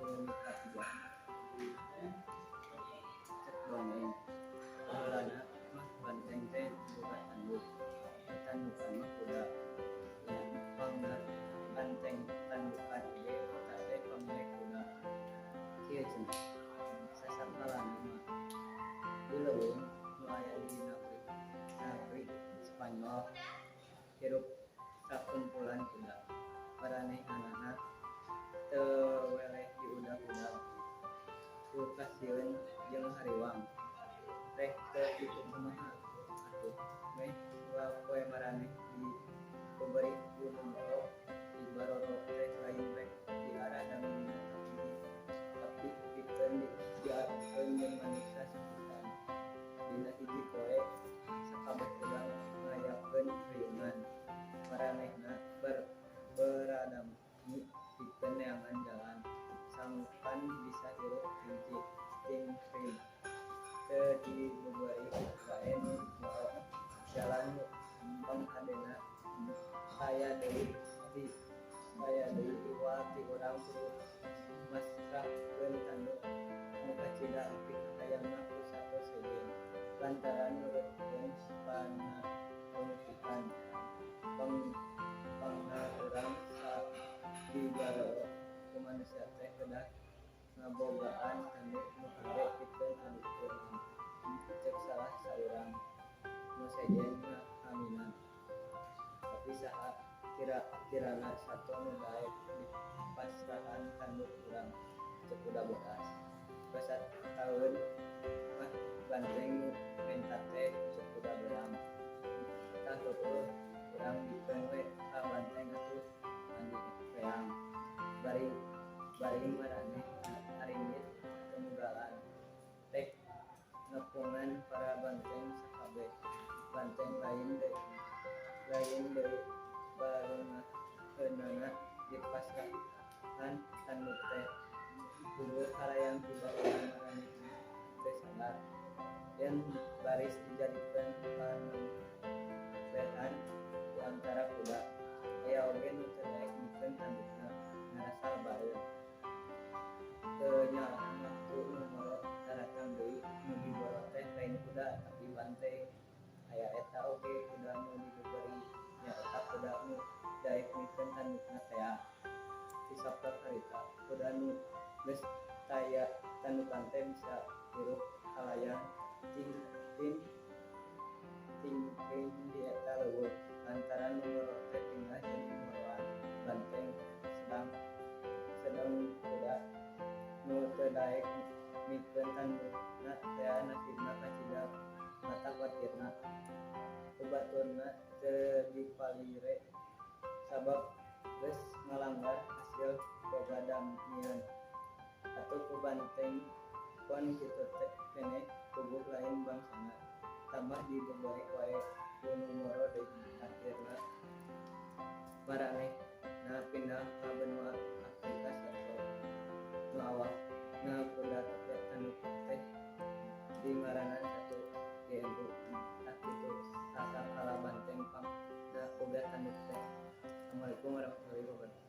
mitra tiga cek dongeng baheulana mah banteng teh boga tanduk tandukan mah kuda yang pangna banteng tandukan ge eta teh pamilik kuda kieu cenah sasakalana mah dileuweung nu aya di negeri Spanyol hirup sakumpulan kuda maranehanana teu weleh diudag-udag kulkasieun jeung hariwang rek teu kitu kumaha atuh meh poe maraneh diberi gunung Moro di Baroro teh lain rek diarah namina tapi pikeun diarahkeun jeung manusia sepisan dina hiji poe sakabeh urang ngayakeun riungan maranehna beradami pikeun neangan jalan sangkan bisa hirup cingcing teu dibebari wae nu Moro jalan nu panghandena aya deui iwal ti urang kudu masrahkeun tanduk nu kacida pik hayangna ku satos sejen lantaran nurutkeun pananumpikan pangna urang di Baroro ku manusia teh kedah ngabogaan tanduk nu hade pikeun adukkeun cek salah saurang nu sejen ngahaminan tapi saha kira-kirana sato nu daek dipasrahan tanduk urang cek kuda bekas basat taun mah banteng nu menta teh cek kuda belang tah heueuh urang dikeun we ka banteng atuh andi reang bari maraneh haringit temunggalan tek nepungan para banteng sakabeh banteng lain deui barengaheunana dipasrahan tanduk teh kudu harayang tiba urang maranehna teu sadar yen baris dijadikeun panempehan ku antara kuda aya oge nu teu daek mikeun tandukna ngarasal bareun teu nyalahan waktu nu Moro daratang deui nu diboro teh lain kuda tapi banteng aya eta oge kuda nu diberi nyaeta kuda nu daek mikeun tandukna tea ti saprak harita kuda nu geus taya tandukan teh bisa hirup halayan cingcing di eta leuweung lantaran nu Moro teh pindah jadi Moroan banteng sedeng kuda nu teu daek mikeun tandukna tea nasibna kacida mata watirna kubaturna teu dipalire sabab geus ngalanggar hasil pegadangieun atuh ku banteng pon kitu teh keneh puguh lain bangsana tambah dibebari wae ku nu Moro deui akhirna maranehna pindah ka benua Afrika sato nu awakna kuda teh tanduk teh dingaranan satu GNU tah kitu sasakala banteng pangna boga tanduk teh. Assalamualaikum warahmatullahi wabarakatuh.